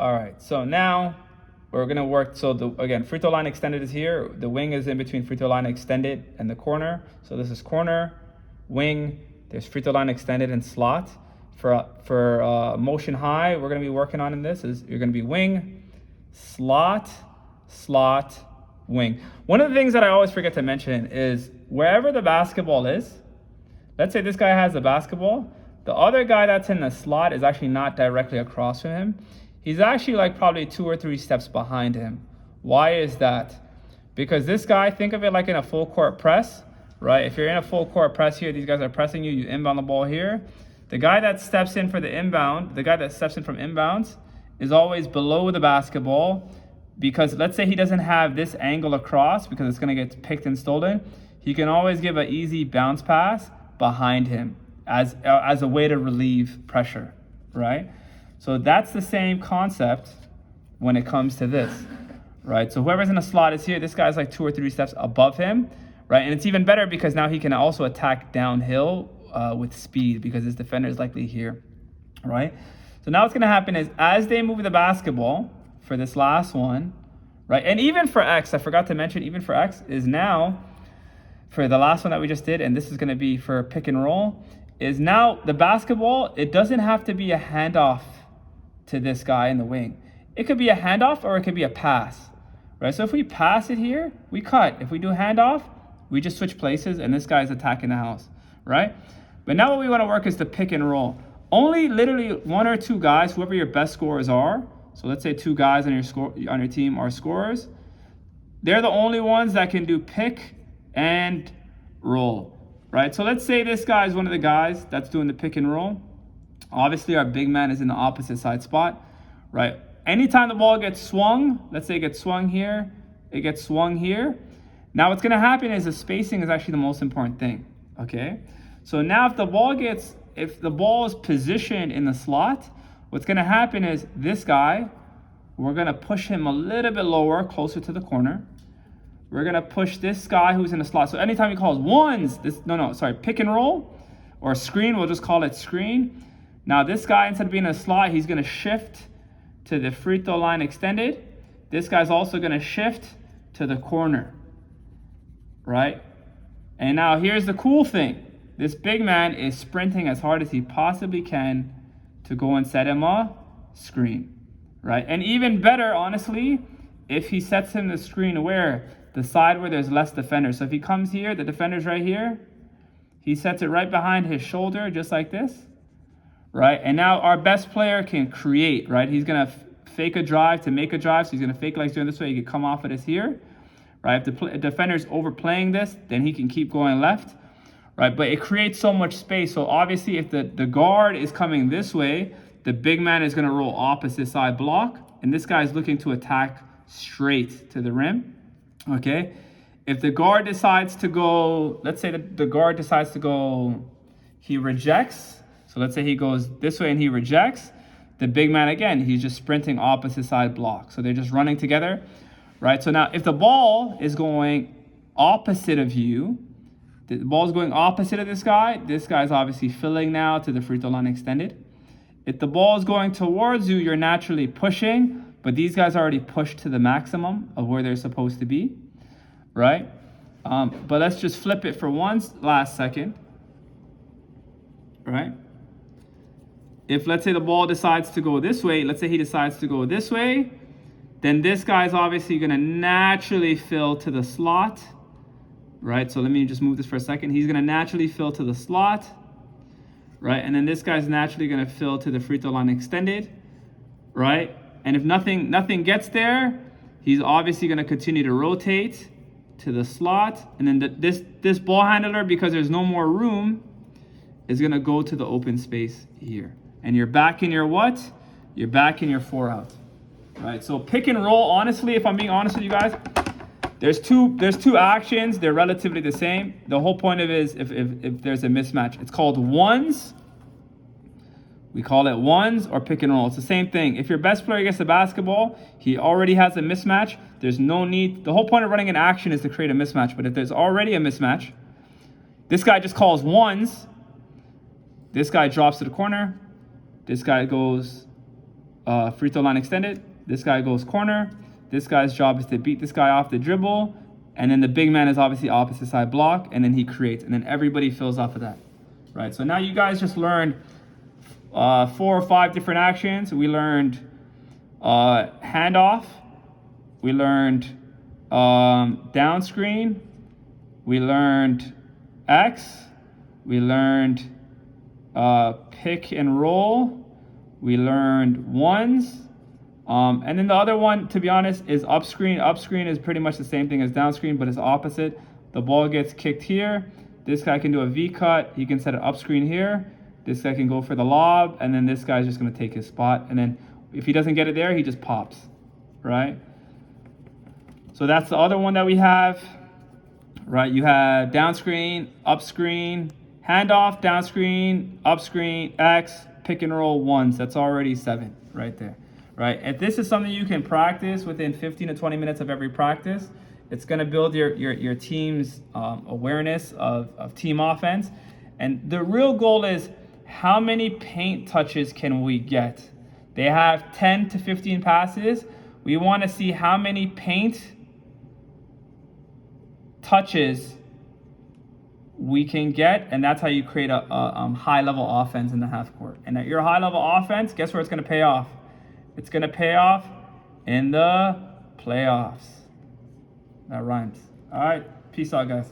All right, so now we're gonna work, so again, free throw line extended is here. The wing is in between free throw line extended and the corner. So this is corner, wing, there's free throw line extended and slot. For motion high, we're gonna be working on in this is you're gonna be wing, slot, slot, wing. One of the things that I always forget to mention is wherever the basketball is, let's say this guy has the basketball, the other guy that's in the slot is actually not directly across from him. He's actually like probably 2 or 3 steps behind him. Why is that? Because this guy, think of it like in a full court press, right? If you're in a full court press here, these guys are pressing you, you inbound the ball here. The guy that steps in for the inbound, the guy that steps in from inbounds is always below the basketball, because let's say he doesn't have this angle across because it's gonna get picked and stolen. He can always give an easy bounce pass behind him as a way to relieve pressure, right? So that's the same concept when it comes to this, right? So whoever's in a slot is here. This guy's like 2 or 3 steps above him, right? And it's even better because now he can also attack downhill with speed because his defender is likely here, right? So now what's gonna happen is as they move the basketball for this last one, right? And even for X, I forgot to mention, even for X is now, for the last one that we just did, and this is gonna be for pick and roll, is now the basketball, it doesn't have to be a handoff to this guy in the wing. It could be a handoff or it could be a pass, right? So if we pass it here, we cut. If we do handoff, we just switch places and this guy's attacking the house, right? But now what we wanna work is the pick and roll. Only literally 1 or 2 guys, whoever your best scorers are, so let's say 2 guys on your team are scorers, they're the only ones that can do pick and roll, right? So let's say this guy is one of the guys that's doing the pick and roll. Obviously, our big man is in the opposite side spot, right? Anytime the ball gets swung, let's say it gets swung here, it gets swung here. Now what's gonna happen is the spacing is actually the most important thing, okay? So now if the ball is positioned in the slot, what's gonna happen is this guy, we're gonna push him a little bit lower, closer to the corner. We're gonna push this guy who's in the slot. So anytime he calls ones, pick and roll or screen, we'll just call it screen. Now this guy, instead of being in a slot, he's gonna shift to the free throw line extended. This guy's also gonna shift to the corner, right? And now here's the cool thing. This big man is sprinting as hard as he possibly can to go and set him a screen, right? And even better, honestly, if he sets him the screen where? The side where there's less defenders. So if he comes here, the defender's right here, he sets it right behind his shoulder, just like this, right? And now our best player can create, right? He's gonna fake a drive to make a drive. So he's gonna fake like he's doing this way. He can come off of this here, right? If the defender's overplaying this, then he can keep going left, right? But it creates so much space. So obviously if the guard is coming this way, the big man is gonna roll opposite side block. And this guy is looking to attack straight to the rim, okay? If the guard decides to go, let's say that the guard decides to go, he rejects. So let's say he goes this way and he rejects. The big man, again, he's just sprinting opposite side block. So they're just running together, right? So now if the ball is going opposite of you, the ball is going opposite of this guy's obviously filling now to the free throw line extended. If the ball is going towards you, you're naturally pushing, but these guys already pushed to the maximum of where they're supposed to be, right? But let's just flip it for one last second, right? If let's say the ball decides to go this way, let's say he decides to go this way, then this guy's obviously gonna naturally fill to the slot, right? So let me just move this for a second. He's gonna naturally fill to the slot, right? And then this guy's naturally gonna fill to the free throw line extended, right? And if nothing gets there, he's obviously gonna continue to rotate to the slot. And then this ball handler, because there's no more room, is gonna go to the open space here. And you're back in your what? You're back in your 4 out, right? So pick and roll, honestly, if I'm being honest with you guys, there's two actions. They're relatively the same. The whole point of it is if there's a mismatch, it's called ones. We call it ones or pick and roll. It's the same thing. If your best player gets the basketball, he already has a mismatch. There's no need. The whole point of running an action is to create a mismatch. But if there's already a mismatch, this guy just calls ones. This guy drops to the corner. This guy goes free throw line extended. This guy goes corner. This guy's job is to beat this guy off the dribble. And then the big man is obviously opposite side block. And then he creates. And then everybody fills off of that. Right? So now you guys just learned 4 or 5 different actions. We learned handoff. We learned down screen. We learned X. We learned pick and roll. We learned ones. And then the other one, to be honest, is up screen. Up screen is pretty much the same thing as down screen, but it's opposite. The ball gets kicked here. This guy can do a V cut. He can set it up screen here. This guy can go for the lob, and then this guy's just going to take his spot. And then if he doesn't get it there, he just pops, right? So that's the other one that we have, right? You have down screen, up screen, handoff, down screen, up screen, X, pick and roll, ones. That's already 7 right there, right? And this is something you can practice within 15 to 20 minutes of every practice. It's going to build your team's awareness of team offense. And the real goal is, how many paint touches can we get? They have 10 to 15 passes. We want to see how many paint touches we can get, and that's how you create a high-level offense in the half court. And at your high-level offense, guess where it's going to pay off? It's going to pay off in the playoffs. That rhymes. All right. Peace out, guys.